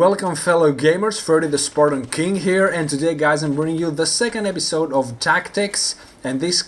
Welcome fellow gamers, Freddy the Spartan King here, and today guys I'm bringing you the second episode of Tactics. And this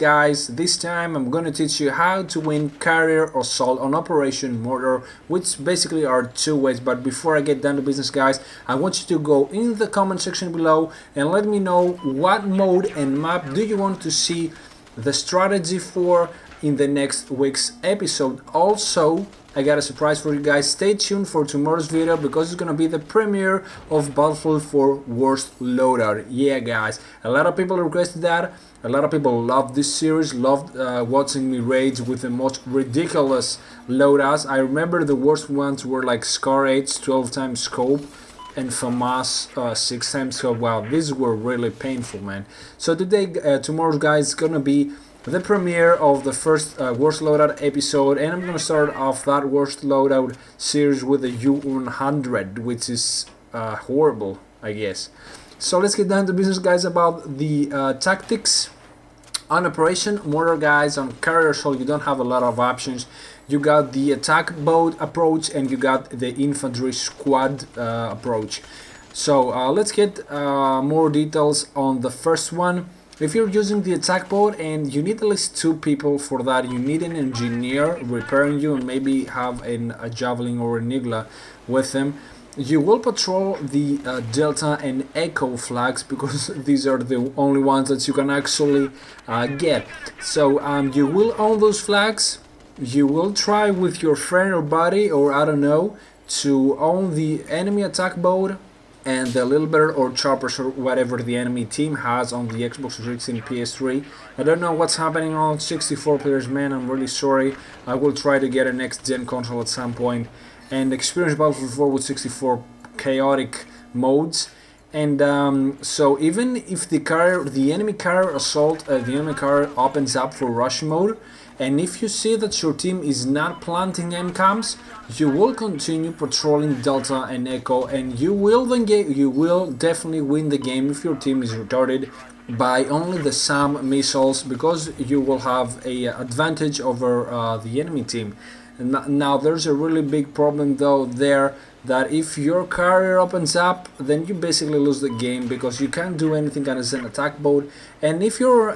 time I'm gonna teach you how to win carrier assault on Operation Mortar, which basically are two ways. But before I get down to business guys, I want you to go in the comment section below and let me know what mode and map do you want to see the strategy for in the next week's episode. Also, I got a surprise for you guys. Stay tuned for tomorrow's video because it's gonna be the premiere of Battlefield 4 Worst Loadout. Yeah guys, a lot of people requested that. A lot of people love this series, loved watching me rage with the most ridiculous loadouts. I remember the worst ones were like Scar 8's 12 times scope and FAMAS 6 times scope. Wow, these were really painful, man. So today, tomorrow's guys, is gonna be the premiere of the first Worst Loadout episode, and I'm gonna start off that Worst Loadout series with the U100, which is horrible, I guess. So let's get down to business guys about the tactics on Operation Mortar guys. On carrier assault you don't have a lot of options. You got the attack boat approach and you got the infantry squad approach. So let's get more details on the first one. If you're using the attack boat and you need at least 2 people for that, you need an engineer repairing you and maybe have a javelin or an igla with them. You will patrol the Delta and Echo flags because these are the only ones that you can actually get. So you will own those flags. You will try with your friend or buddy, or I don't know, to own the enemy attack boat and the little bird or choppers or whatever the enemy team has on the Xbox 360 and PS3. I don't know what's happening on 64 players, man. I'm really sorry. I will try to get a next gen console at some point and experience Battlefield 4 with 64 chaotic modes. And so even if the enemy carrier assault, the enemy carrier opens up for rush mode, and if you see that your team is not planting MCAMs, you will continue patrolling Delta and Echo, and you will definitely win the game if your team is retarded by only the SAM missiles, because you will have a advantage over the enemy team. Now there's a really big problem though there, that if your carrier opens up, then you basically lose the game because you can't do anything as an attack boat. And if your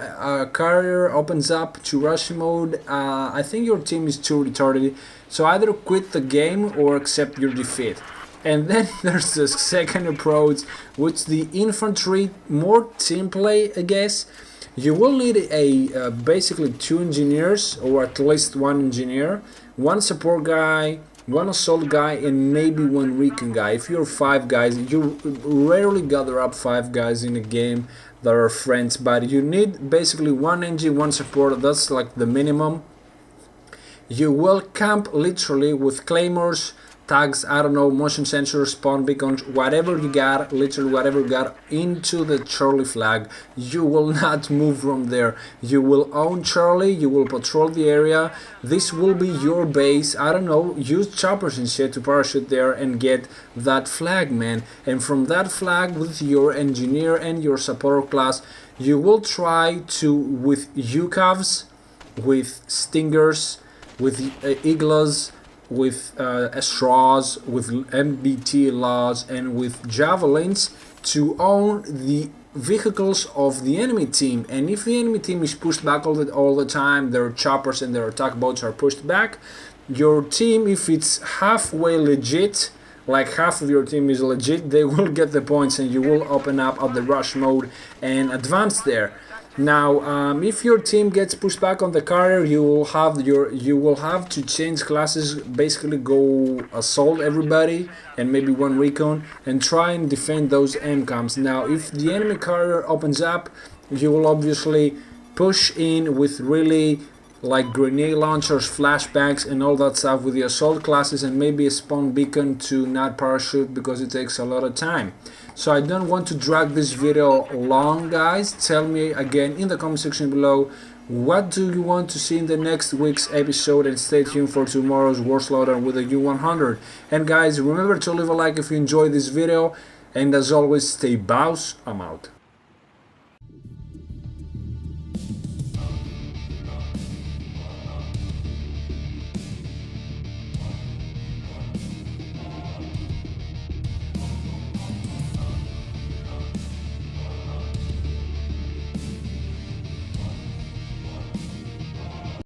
carrier opens up to rush mode, I think your team is too retarded, so either quit the game or accept your defeat. And then there's the second approach, which the infantry, more team play I guess. You will need a basically 2 engineers, or at least 1 engineer, 1 support guy, 1 assault guy, and maybe 1 recon guy. If you're 5 guys, you rarely gather up 5 guys in a game that are friends, but you need basically 1 engine, 1 support. That's like the minimum. You will camp literally with claymores, tags, I don't know, motion sensors, spawn beacons, whatever you got, literally whatever you got, into the Charlie flag. You will not move from there. You will own Charlie, you will patrol the area. This will be your base. I don't know, use choppers and shit to parachute there and get that flag, man. And from that flag, with your engineer and your support class, you will try to, with UCAVs, with Stingers, with Iglas, with straws, with MBT laws, and with javelins, to own the vehicles of the enemy team. And if the enemy team is pushed back all the time, their choppers and their attack boats are pushed back, your team, if it's halfway legit, like half of your team is legit, they will get the points and you will open up at the rush mode and advance there. Now, if your team gets pushed back on the carrier, you will have to change classes. Basically, go assault everybody and maybe 1 recon and try and defend those MCAMs. Now, if the enemy carrier opens up, you will obviously push in with really like grenade launchers, flashbangs, and all that stuff with the assault classes, and maybe a spawn beacon to not parachute because it takes a lot of time. So I don't want to drag this video long, guys. Tell me again in the comment section below, what do you want to see in the next week's episode, and stay tuned for tomorrow's Worst Loadout with the U100. And guys, remember to leave a like if you enjoyed this video, and as always, stay boss. I'm out.